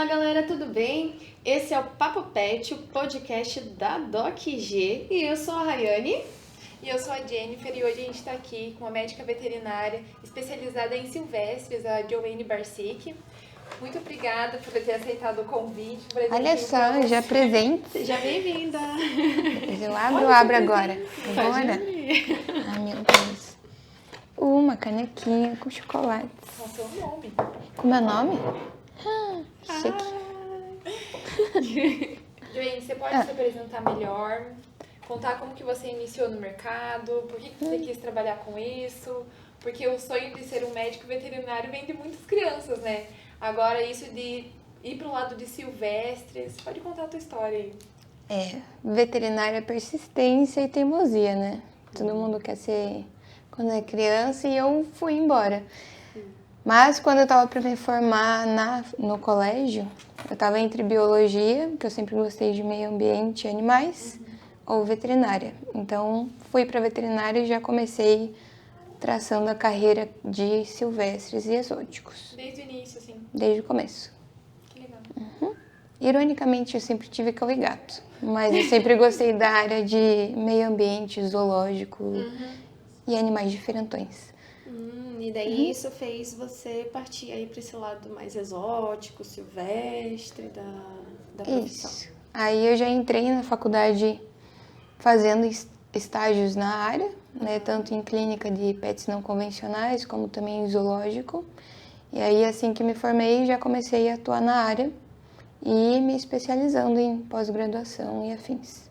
galera, tudo bem? Esse é o Papo Pet, o podcast da Doc G, e eu sou a Rayane. E eu sou a Jennifer e hoje a gente está aqui com uma médica veterinária especializada em silvestres, a Joanne Barsic. Muito obrigada por ter aceitado o convite. Olha só, já presente. Seja bem-vinda. Eu abro agora. Pode Agora. abrir. Ai, meu Deus. Uma canequinha com chocolate. Com seu nome. Com meu nome? Chique. Joanne, você pode se apresentar melhor, contar como que você iniciou no mercado, por que você quis trabalhar com isso, porque o sonho de ser um médico veterinário vem de muitas crianças, né? Agora isso de ir pro lado de silvestres, pode contar a tua história aí. Veterinária é persistência e teimosia, né? Todo mundo quer ser quando é criança e eu fui embora. Mas quando eu estava para me formar no colégio, eu estava entre biologia, que eu sempre gostei de meio ambiente e animais, ou veterinária. Então fui para veterinária e já comecei traçando a carreira de silvestres e exóticos. Desde o início, assim. Desde o começo. Que legal. Ironicamente, eu sempre tive cão e gato, mas eu sempre gostei da área de meio ambiente, zoológico e animais diferentões. E daí isso fez você partir aí para esse lado mais exótico, silvestre da profissão. Isso. Aí eu já entrei na faculdade fazendo estágios na área, né, tanto em clínica de pets não convencionais, como também em zoológico. E aí, assim que me formei, já comecei a atuar na área e me especializando em pós-graduação e afins.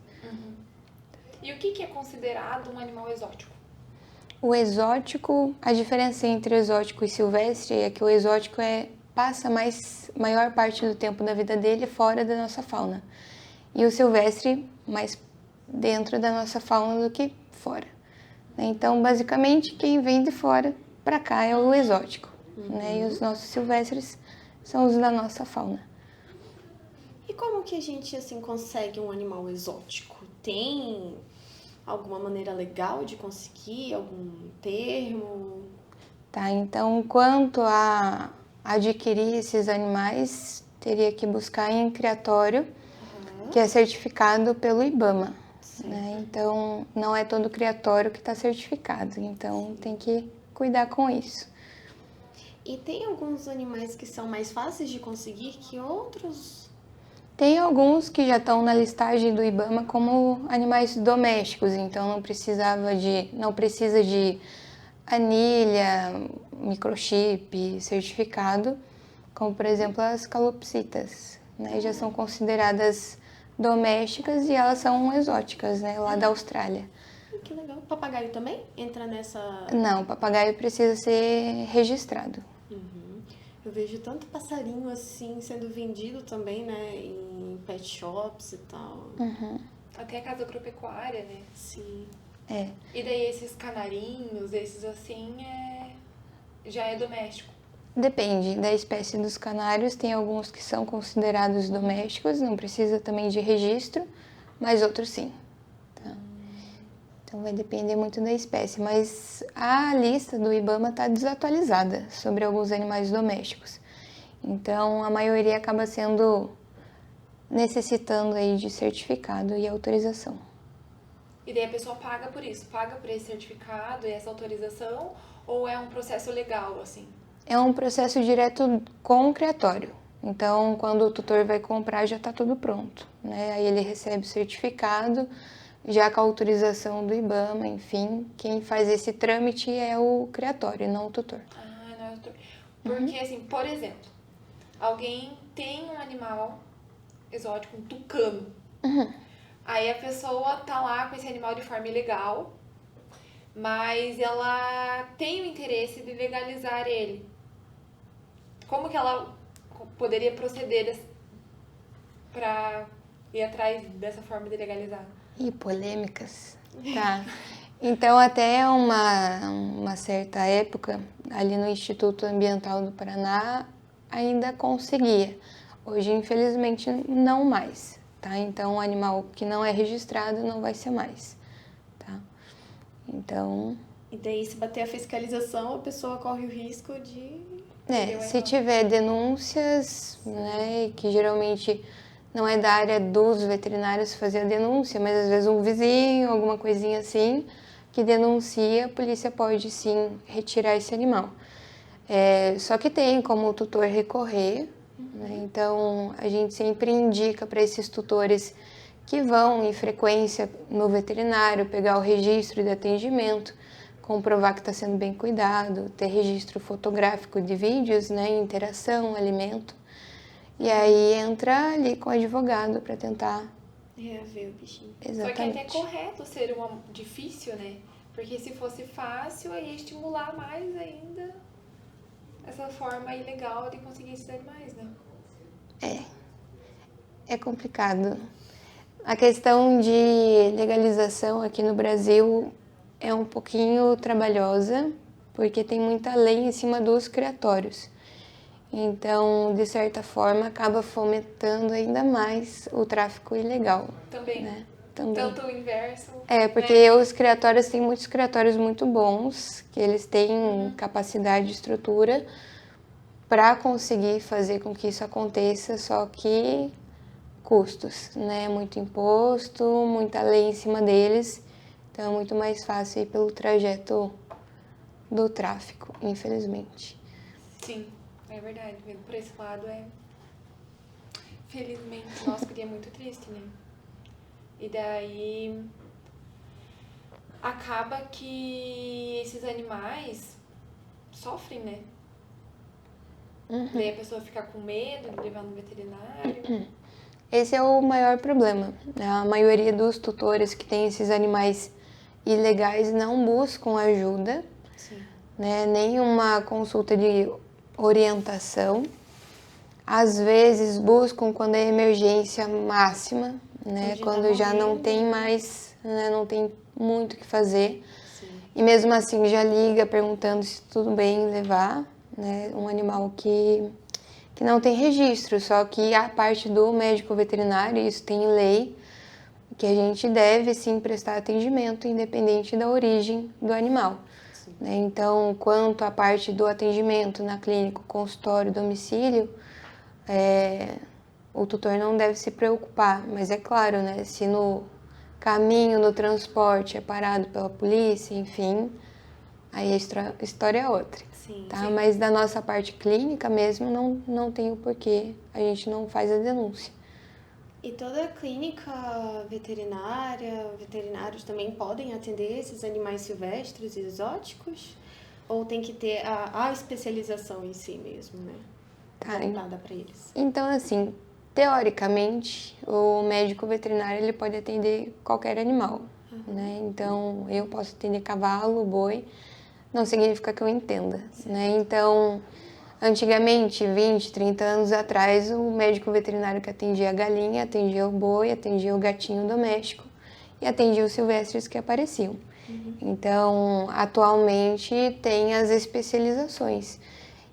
E o que é considerado um animal exótico? O exótico, a diferença entre o exótico e silvestre é que o exótico passa maior parte do tempo da vida dele fora da nossa fauna. E o silvestre, mais dentro da nossa fauna do que fora. Então, basicamente, quem vem de fora para cá é o exótico. Né? E os nossos silvestres são os da nossa fauna. E como que a gente assim consegue um animal exótico? Tem alguma maneira legal de conseguir, algum termo? Tá, então, quanto a adquirir esses animais, teria que buscar em criatório, que é certificado pelo IBAMA. Né? Então, não é todo criatório que está certificado, então tem que cuidar com isso. E tem alguns animais que são mais fáceis de conseguir que outros? Tem alguns que já estão na listagem do IBAMA como animais domésticos, então não precisa de anilha, microchip, certificado, como por exemplo as calopsitas, né? Já são consideradas domésticas e elas são exóticas, né? Lá da Austrália. Que legal. Papagaio também entra nessa? Não, o papagaio precisa ser registrado. Eu vejo tanto passarinho assim sendo vendido também, né, em pet shops e tal. Até a casa agropecuária, né? Sim. E daí esses canarinhos, esses assim, já é doméstico? Depende da espécie dos canários, tem alguns que são considerados domésticos, não precisa também de registro, mas outros sim. Tá? Então vai depender muito da espécie, mas a lista do IBAMA está desatualizada sobre alguns animais domésticos. Então a maioria acaba necessitando aí de certificado e autorização. E daí a pessoa paga por isso? Paga por esse certificado e essa autorização? Ou é um processo legal, assim? É um processo direto com o criatório. Então, quando o tutor vai comprar, já está tudo pronto. Né? Aí ele recebe o certificado, já com a autorização do IBAMA, enfim. Quem faz esse trâmite é o criatório, não o tutor. Ah, não é o tutor. Porque, assim, por exemplo, alguém tem um animal exótico, um tucano. Aí a pessoa tá lá com esse animal de forma ilegal, mas ela tem o interesse de legalizar ele. Como que ela poderia proceder para ir atrás dessa forma de legalizar? E polêmicas. Tá. Então, até uma certa época, ali no Instituto Ambiental do Paraná, ainda conseguia. Hoje, infelizmente, não mais. Tá? Então, um animal que não é registrado não vai ser mais. Tá? Então... E daí, se bater a fiscalização, a pessoa corre o risco de Se tiver denúncias, né, que geralmente não é da área dos veterinários fazer a denúncia, mas às vezes um vizinho, alguma coisinha assim, que denuncia, a polícia pode sim retirar esse animal. Só que tem como o tutor recorrer, né, então a gente sempre indica para esses tutores que vão em frequência no veterinário, pegar o registro de atendimento, comprovar que está sendo bem cuidado, ter registro fotográfico de vídeos, né, interação, alimento. E aí entra ali com o advogado para tentar reaver o bichinho. Só que é até correto ser difícil, né? Porque se fosse fácil, aí ia estimular mais ainda essa forma ilegal de conseguir esses animais, né? É complicado. A questão de legalização aqui no Brasil é um pouquinho trabalhosa, porque tem muita lei em cima dos criatórios. Então, de certa forma, acaba fomentando ainda mais o tráfico ilegal. Também. Né? Também. Tanto o inverso. Porque os criatórios, tem muitos criatórios muito bons, que eles têm capacidade e estrutura para conseguir fazer com que isso aconteça, só que custos, né? Muito imposto, muita lei em cima deles, então é muito mais fácil ir pelo trajeto do tráfico, infelizmente. Sim, é verdade. Vendo por esse lado felizmente, nossa, seria muito triste, né? E daí acaba que esses animais sofrem, né? Daí a pessoa fica com medo de levar no veterinário. Esse é o maior problema. A maioria dos tutores que têm esses animais ilegais não buscam ajuda, né? Nem uma consulta de orientação. Às vezes buscam quando é emergência máxima, né? Quando já não tem mais, né? Não tem muito o que fazer. Sim. E mesmo assim já liga perguntando se tudo bem levar, né? Um animal que não tem registro, só que a parte do médico veterinário, isso tem lei, que a gente deve sim prestar atendimento independente da origem do animal. Né? Então, quanto à parte do atendimento na clínica, consultório, domicílio, o tutor não deve se preocupar, mas é claro, né? Se no caminho, no transporte é parado pela polícia, enfim, aí a história é outra. Sim, tá? sim. Mas da nossa parte clínica mesmo, não tem o porquê, a gente não faz a denúncia. E toda clínica veterinária, veterinários também podem atender esses animais silvestres e exóticos? Ou tem que ter a especialização em si mesmo, né? Voltada para eles. Então, assim, teoricamente, o médico veterinário ele pode atender qualquer animal, né? Então, eu posso atender cavalo, boi, não significa que eu entenda, né? Então, antigamente, 20, 30 anos atrás, o médico veterinário que atendia a galinha, atendia o boi, atendia o gatinho doméstico e atendia os silvestres que apareciam. Então, atualmente, tem as especializações.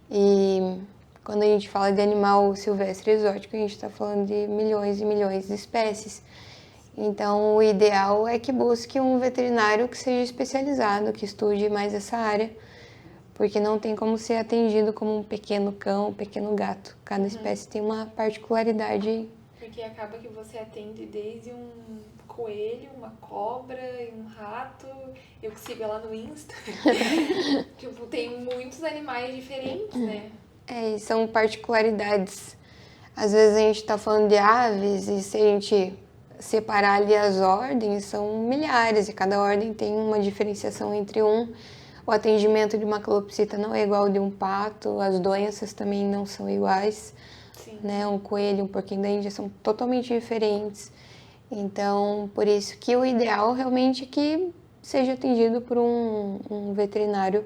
E quando a gente fala de animal silvestre exótico, a gente está falando de milhões e milhões de espécies. Então, o ideal é que busque um veterinário que seja especializado, que estude mais essa área, porque não tem como ser atendido como um pequeno cão, um pequeno gato. Cada espécie tem uma particularidade. Porque acaba que você atende desde um coelho, uma cobra e um rato. Eu que sigo lá no Insta. Tipo, tem muitos animais diferentes, né? E são particularidades. Às vezes a gente está falando de aves e se a gente separar ali as ordens, são milhares e cada ordem tem uma diferenciação entre um. O atendimento de uma calopsita não é igual ao de um pato, as doenças também não são iguais. Sim. Né? Um coelho, um porquinho da Índia são totalmente diferentes. Então, por isso que o ideal realmente é que seja atendido por um veterinário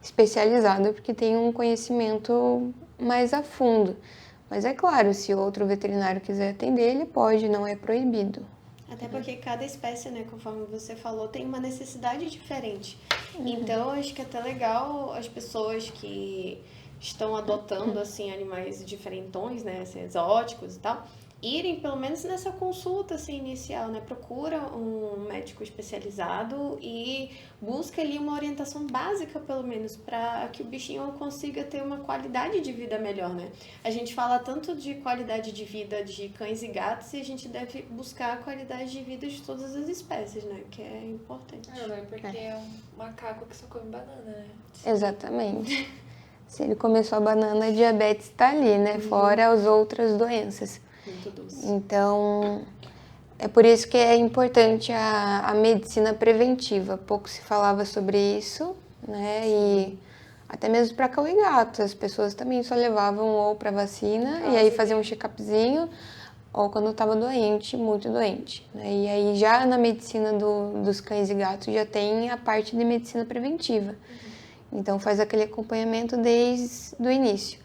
especializado, porque tem um conhecimento mais a fundo. Mas é claro, se outro veterinário quiser atender, ele pode, não é proibido. Até porque cada espécie, né, conforme você falou, tem uma necessidade diferente. Então, acho que é até legal as pessoas que estão adotando, assim, animais diferentões, né, assim, exóticos e tal, irem pelo menos nessa consulta assim, inicial, né? Procura um médico especializado e busca ali uma orientação básica, pelo menos, para que o bichinho consiga ter uma qualidade de vida melhor, né? A gente fala tanto de qualidade de vida de cães e gatos e a gente deve buscar a qualidade de vida de todas as espécies, né? Que é importante. Não é porque é um macaco que só come banana, né? Exatamente. Se ele comer só banana, a diabetes está ali, né? Fora as outras doenças. Muito doce. Então, é por isso que é importante a medicina preventiva. Pouco se falava sobre isso, né? E até mesmo para cão e gato. As pessoas também só levavam ou para vacina e aí faziam um check-upzinho, ou quando estava doente, muito doente, né? E aí já na medicina dos cães e gatos já tem a parte de medicina preventiva. Então faz aquele acompanhamento desde o início.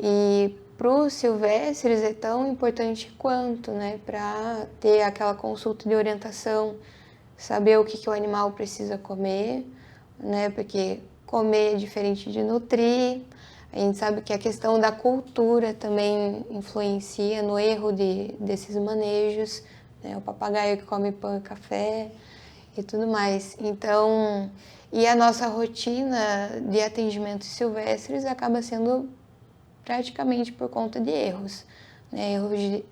E para os silvestres é tão importante quanto, né? Para ter aquela consulta de orientação, saber o que o animal precisa comer, né? Porque comer é diferente de nutrir. A gente sabe que a questão da cultura também influencia no erro desses manejos, né? O papagaio que come pão e café e tudo mais. Então, e a nossa rotina de atendimentos silvestres acaba sendo praticamente por conta de erros, né?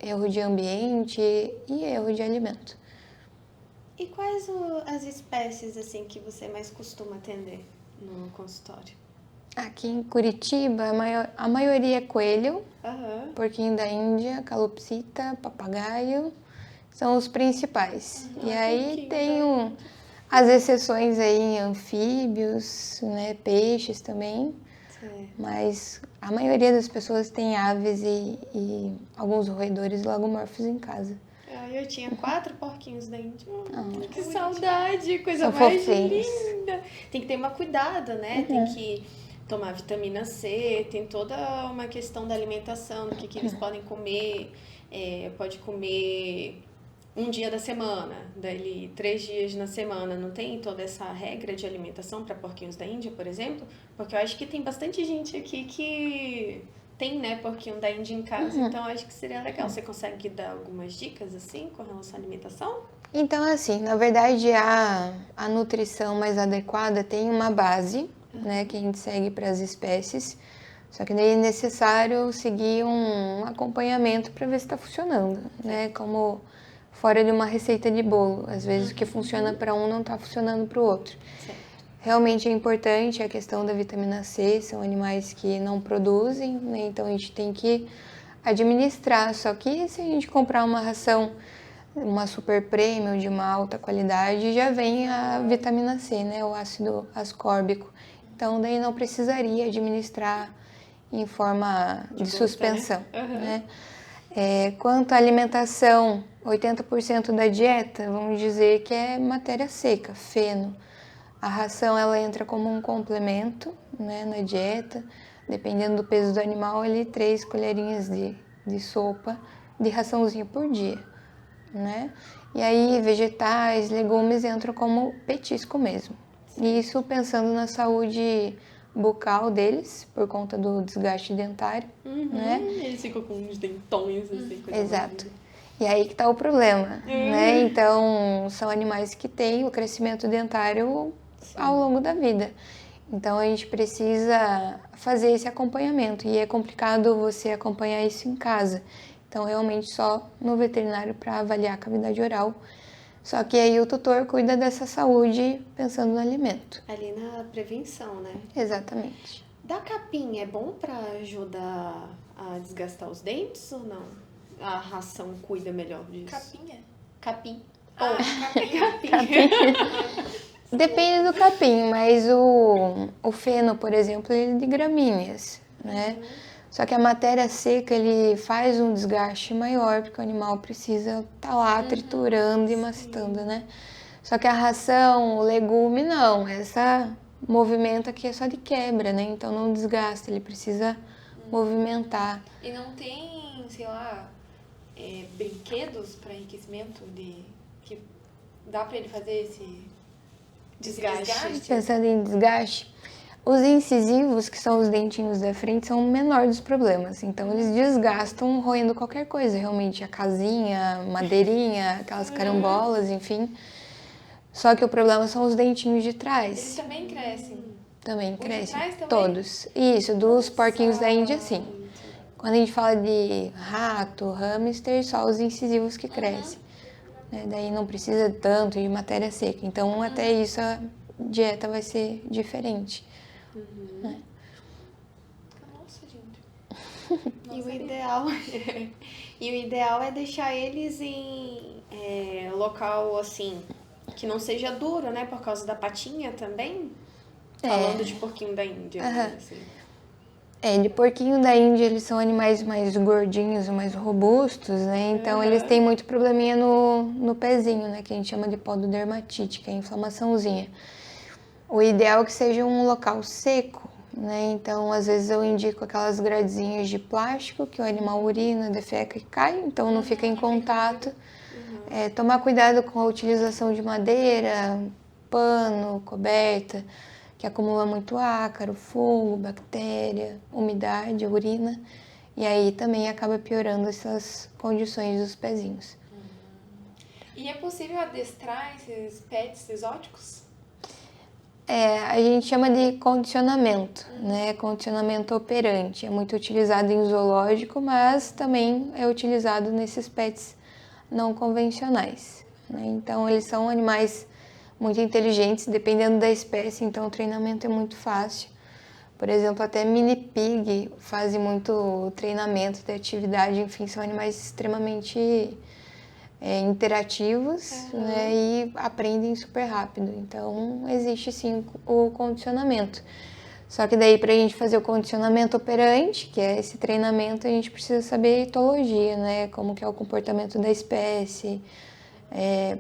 Erro de ambiente e erro de alimento. E quais as espécies assim que você mais costuma atender no consultório? Aqui em Curitiba, a maioria é coelho, porquinho da Índia, calopsita, papagaio, são os principais. E aí tem as exceções aí em anfíbios, né, peixes também. Mas a maioria das pessoas tem aves e alguns roedores lagomorfos em casa. Eu tinha 4 porquinhos da Índia. Que saudade, coisa São mais fofinhos. linda. Tem que ter uma cuidado, né? Tem que tomar vitamina C, tem toda uma questão da alimentação, do que eles podem comer. Pode comer um dia da semana, daí 3 dias na semana. Não tem toda essa regra de alimentação para porquinhos da Índia, por exemplo? Porque eu acho que tem bastante gente aqui que tem, né, porquinho da Índia em casa, então acho que seria legal. Você consegue dar algumas dicas, assim, com relação à alimentação? Então, assim, na verdade, a nutrição mais adequada tem uma base, né, que a gente segue para as espécies, só que daí é necessário seguir um acompanhamento para ver se está funcionando, né, como fora de uma receita de bolo. Às vezes o que funciona para um não está funcionando para o outro. Realmente é importante a questão da vitamina C, são animais que não produzem, né? Então a gente tem que administrar. Só que se a gente comprar uma ração, uma super premium de uma alta qualidade, já vem a vitamina C, né? O ácido ascórbico. Então daí não precisaria administrar em forma de suspensão, né? Quanto à alimentação, 80% da dieta, vamos dizer que é matéria seca, feno. A ração ela entra como um complemento, né, na dieta, dependendo do peso do animal, 3 colherinhas de sopa de raçãozinha por dia, né? E aí vegetais, legumes entram como petisco mesmo. E isso pensando na saúde bucal deles, por conta do desgaste dentário, né? Eles ficam com uns dentões, assim. Exato. E aí que tá o problema, né? Então, são animais que têm o crescimento dentário ao longo da vida. Então, a gente precisa fazer esse acompanhamento. E é complicado você acompanhar isso em casa. Então, realmente só no veterinário para avaliar a cavidade oral. Só que aí o tutor cuida dessa saúde pensando no alimento. Ali na prevenção, né? Exatamente. Da capim é bom para ajudar a desgastar os dentes ou não? A ração cuida melhor disso? Capinha? Capim. Capim. Depende do capim, mas o feno, por exemplo, ele é de gramíneas, né? Só que a matéria seca, ele faz um desgaste maior, porque o animal precisa estar lá triturando e mastigando, né? Só que a ração, o legume, não. Essa movimento aqui é só de quebra, né? Então não desgasta, ele precisa movimentar. E não tem, sei lá, brinquedos para enriquecimento que dá para ele fazer esse desgaste? Pensando em desgaste, Os incisivos, que são os dentinhos da frente, são o menor dos problemas. Então, eles desgastam roendo qualquer coisa, realmente. A casinha, madeirinha, aquelas carambolas, enfim. Só que o problema são os dentinhos de Eles trás. também crescem. Também Os de crescem. trás também? Todos. Isso, dos porquinhos da Índia, sim. Quando a gente fala de rato, hamster, só os incisivos que crescem. Né? Daí não precisa tanto de matéria seca. Então, até isso, a dieta vai ser diferente. Né? Nossa, gente. E o ideal é deixar eles em local assim que não seja duro, né? Por causa da patinha também. Falando de porquinho da Índia, né? Assim. De porquinho da Índia, eles são animais mais gordinhos, mais robustos, né? Então, eles têm muito probleminha no pezinho, né? Que a gente chama de pododermatite, que é a inflamaçãozinha. O ideal é que seja um local seco, né? Então, às vezes eu indico aquelas gradezinhas de plástico que o animal urina, defeca e cai, então não fica em contato. Tomar cuidado com a utilização de madeira, pano, coberta, que acumula muito ácaro, fungo, bactéria, umidade, urina. E aí também acaba piorando essas condições dos pezinhos. E é possível adestrar esses pets exóticos? A gente chama de condicionamento, né? Condicionamento operante. É muito utilizado em zoológico, mas também é utilizado nesses pets não convencionais, né? Então, eles são animais muito inteligentes, dependendo da espécie, então o treinamento é muito fácil. Por exemplo, até mini pig fazem muito treinamento de atividade, enfim, são animais extremamente interativos, né, e aprendem super rápido. Então, existe sim o condicionamento. Só que daí, para a gente fazer o condicionamento operante, que é esse treinamento, a gente precisa saber a etologia, né, como que é o comportamento da espécie,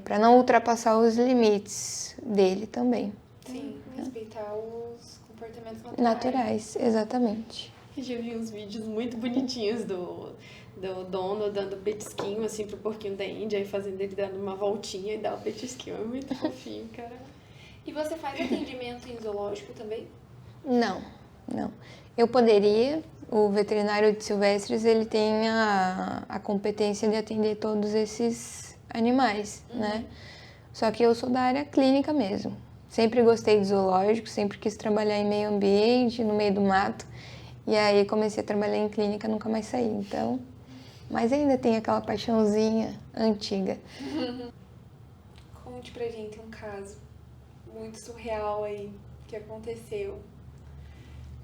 para não ultrapassar os limites dele também. Sim, respeitar os comportamentos Naturais, exatamente. Eu já vi uns vídeos muito bonitinhos do dono dando petisquinho assim pro porquinho da Índia e fazendo ele dando uma voltinha e dar o petisquinho. É muito fofinho, cara. E você faz atendimento em zoológico também? Não. Eu poderia, o veterinário de silvestres, ele tem a competência de atender todos esses animais, né? Só que eu sou da área clínica mesmo. Sempre gostei de zoológico, sempre quis trabalhar em meio ambiente, no meio do mato. E aí comecei a trabalhar em clínica, nunca mais saí. Então, mas ainda tem aquela paixãozinha antiga. Conte pra gente um caso muito surreal aí que aconteceu.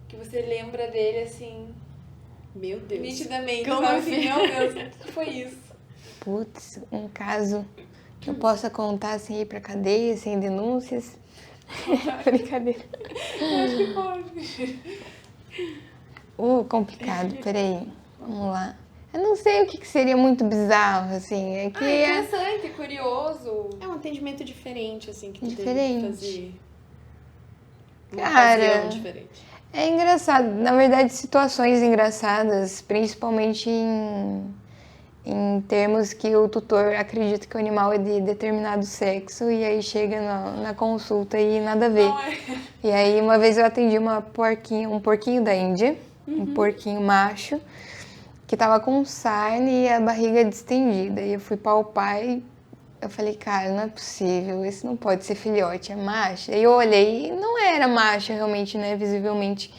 Que você lembra dele assim, Meu Deus. nitidamente. Como Sabe assim? assim, meu Deus, o que foi isso? Putz, um caso que eu possa contar sem ir pra cadeia, sem denúncias. Brincadeira. Eu acho que pode. Complicado, peraí. Vamos lá. Eu não sei o que seria muito bizarro, assim. É que Interessante, curioso. É um atendimento diferente, assim, que tu Diferente. teve que fazer. Uma Cara, ocasião diferente. é engraçado. Na verdade, situações engraçadas, principalmente em termos que o tutor acredita que o animal é de determinado sexo e aí chega na consulta e nada a ver. Não é. E aí, uma vez eu atendi um porquinho da Índia, um porquinho macho, que tava com sarna e a barriga distendida. E eu fui palpar e eu falei, cara, não é possível, esse não pode ser filhote, é macho. Aí eu olhei e não era macho realmente, né, visivelmente.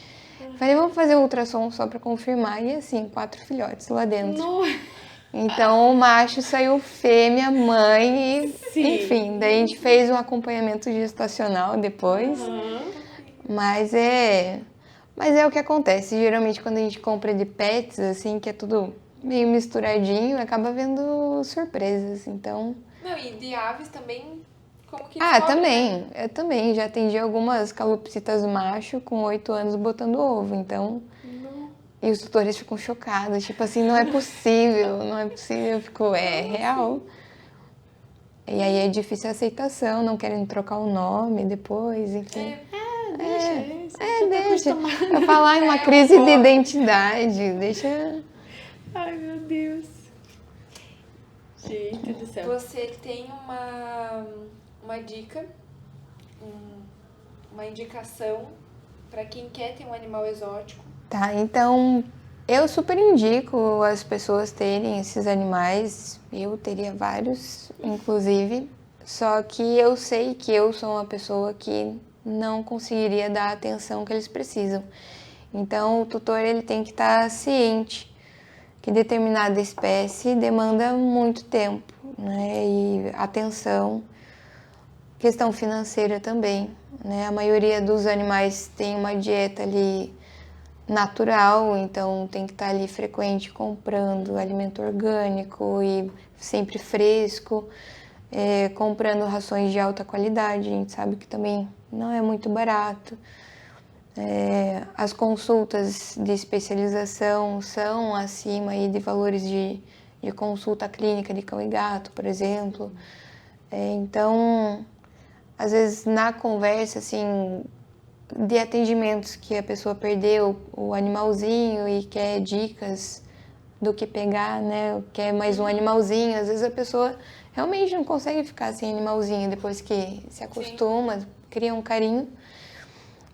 Falei, vamos fazer um ultrassom só pra confirmar. E assim, 4 filhotes lá dentro. Então, o macho saiu fêmea, mãe e, enfim, daí a gente fez um acompanhamento gestacional depois. Mas é o que acontece. Geralmente, quando a gente compra de pets, assim, que é tudo meio misturadinho, acaba vendo surpresas. Então, Não, e de aves também, como que também. né? Eu também já atendi algumas calopsitas macho com 8 anos botando ovo. Então, e os tutores ficam chocados. Tipo assim, não é possível, não é possível. Eu fico, é real. E aí é difícil a aceitação, não querem trocar o nome depois, enfim. Deixa. Eu falar em uma crise de identidade, deixa... Ai, meu Deus. Gente do céu. Você tem uma dica, uma indicação para quem quer ter um animal exótico? Tá, então eu super indico as pessoas terem esses animais. Eu teria vários, inclusive. Só que eu sei que eu sou uma pessoa que não conseguiria dar a atenção que eles precisam. Então o tutor ele tem que estar ciente que determinada espécie demanda muito tempo, né? E atenção, questão financeira também, né? A maioria dos animais tem uma dieta ali natural, então tem que estar ali frequente comprando alimento orgânico e sempre fresco, comprando rações de alta qualidade, a gente sabe que também não é muito barato. As consultas de especialização são acima aí de valores de consulta clínica de cão e gato, por exemplo. Então, às vezes na conversa, assim, de atendimentos que a pessoa perdeu o animalzinho e quer dicas do que pegar, né? Quer mais um animalzinho. Às vezes a pessoa realmente não consegue ficar sem animalzinho depois que se acostuma, cria um carinho.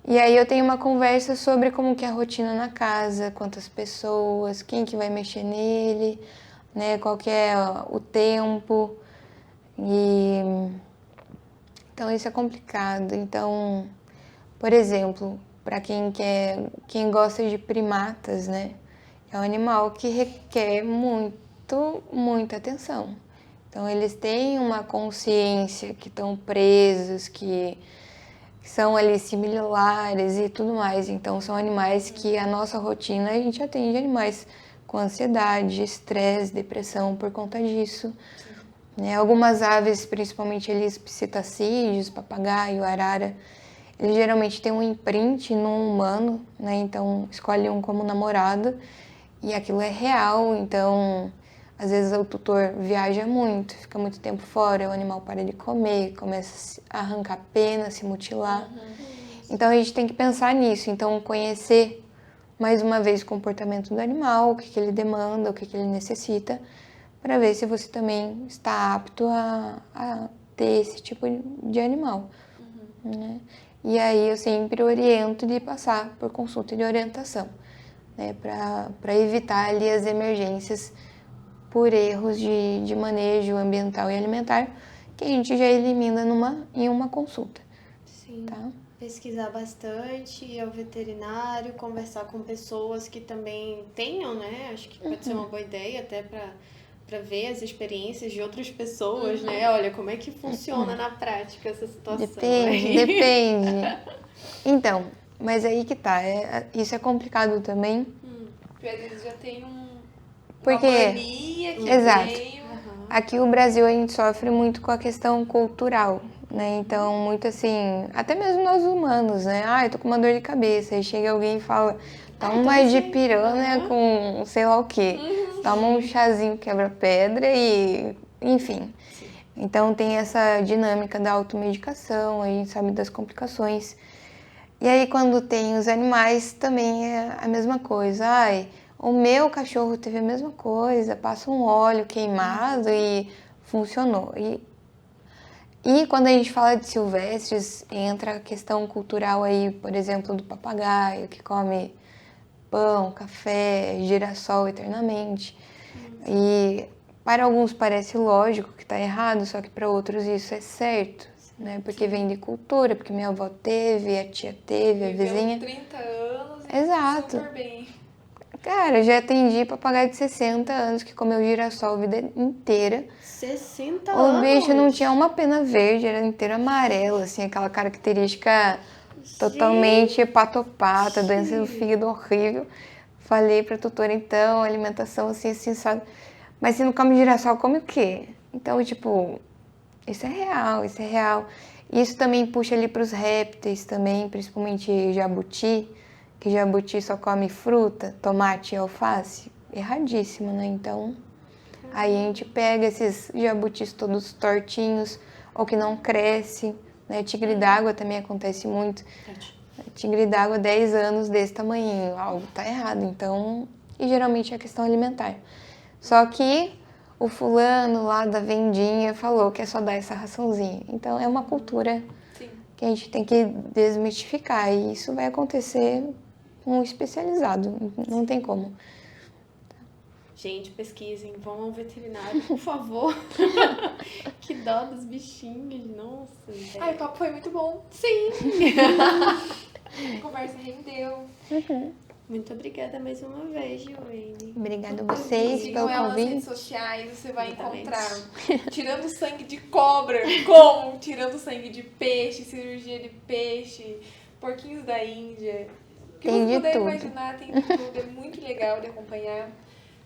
E aí eu tenho uma conversa sobre como que é a rotina na casa, quantas pessoas, quem que vai mexer nele, né? Qual que é o tempo. Então isso é complicado. Então, por exemplo, para quem gosta de primatas, né? É um animal que requer muita atenção. Então eles têm uma consciência que estão presos, que são ali similares e tudo mais. Então são animais que a nossa rotina a gente atende animais com ansiedade, estresse, depressão por conta disso. Né? Algumas aves, principalmente eles psitacídeos, papagaio, arara, eles geralmente têm um imprint num humano, né? Então escolhe um como namorado e aquilo é real. Então às vezes o tutor viaja muito, fica muito tempo fora, o animal para de comer, começa a arrancar pena, se mutilar. Então a gente tem que pensar nisso. Então conhecer mais uma vez o comportamento do animal, o que ele demanda, o que ele necessita, para ver se você também está apto a ter esse tipo de animal. Né? E aí eu sempre oriento de passar por consulta de orientação, né? Para evitar ali as emergências por erros de manejo ambiental e alimentar, que a gente já elimina em uma consulta. Sim. Tá? Pesquisar bastante, ir ao veterinário, conversar com pessoas que também tenham, né? Acho que pode ser uma boa ideia até para ver as experiências de outras pessoas, né? Olha, como é que funciona na prática essa situação. Depende. Então, mas aí que tá. Isso é complicado também. Porque às vezes já tem uma Porque, mania que exato. veio. Aqui no Brasil a gente sofre muito com a questão cultural, né? Então, muito assim, até mesmo nós humanos, né? Ah, eu tô com uma dor de cabeça. Aí chega alguém e fala, toma uma dipirona com sei lá o quê. Toma um chazinho quebra-pedra e... Enfim. Sim. Então, tem essa dinâmica da automedicação, a gente sabe das complicações. E aí, quando tem os animais, também é a mesma coisa. Ai, o meu cachorro teve a mesma coisa, passa um óleo queimado e funcionou. E quando a gente fala de silvestres, entra a questão cultural aí, por exemplo, do papagaio, que come pão, café, girassol eternamente. E para alguns parece lógico que está errado, só que para outros isso é certo, né? Porque vem de cultura, porque minha avó teve, a tia teve, a vizinha. 30 anos e Exato. super bem. Cara, já atendi papagaio de 60 anos que comeu girassol a vida inteira. 60 O anos? bicho não tinha uma pena verde, era inteiro amarelo, assim, aquela característica totalmente hepatopata, doença do fígado horrível. Falei pra tutora, então, alimentação assim, sabe? Mas se não come girassol, come o quê? Então, tipo, isso é real, isso é real. Isso também puxa ali pros répteis também, principalmente jabuti, que jabuti só come fruta, tomate e alface. Erradíssimo, né? Então, aí a gente pega esses jabutis todos tortinhos, ou que não cresce, né? Tigre d'água também acontece muito. Tigre d'água 10 anos desse tamanhinho, algo tá errado. Então, e geralmente é questão alimentar. Só que o fulano lá da vendinha falou que é só dar essa raçãozinha. Então é uma cultura, que a gente tem que desmistificar. E isso vai acontecer com o especializado, não tem como. Gente, pesquisem, vão ao veterinário, por favor. Que dó dos bichinhos, nossa. Ai, o papo foi muito bom. Sim! A conversa rendeu. Muito obrigada mais uma vez, Joane. Obrigada a vocês Sigam pelo ela nas redes convite. sociais, você vai Exatamente. encontrar tirando sangue de cobra, como tirando sangue de peixe, cirurgia de peixe, porquinhos da Índia. O que Tem você de puder tudo. imaginar, tem de tudo. É muito legal de acompanhar.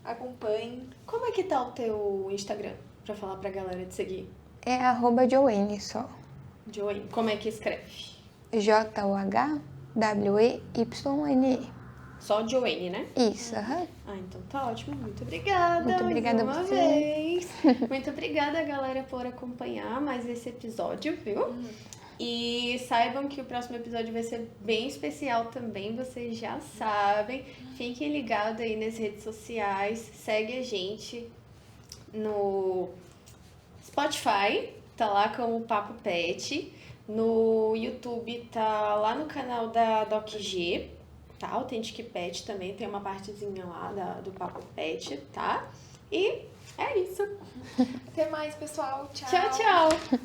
Acompanhe. Como é que tá o teu Instagram? Pra falar pra galera de seguir. É @Joane só. Joane, como é que escreve? JOHWEYNE. Só Joane, né? Isso, aham. Ah, então tá ótimo. Muito obrigada. Muito obrigada a mais uma você. vez. Muito obrigada, galera, por acompanhar mais esse episódio, viu? E saibam que o próximo episódio vai ser bem especial também, vocês já sabem. Fiquem ligados aí nas redes sociais. Segue a gente no Spotify, tá lá como Papo Pet. No YouTube tá lá no canal da DocG, tá? Authentic Pet também, tem uma partezinha lá do Papo Pet, tá? E é isso. Até mais, pessoal. Tchau. Tchau, tchau!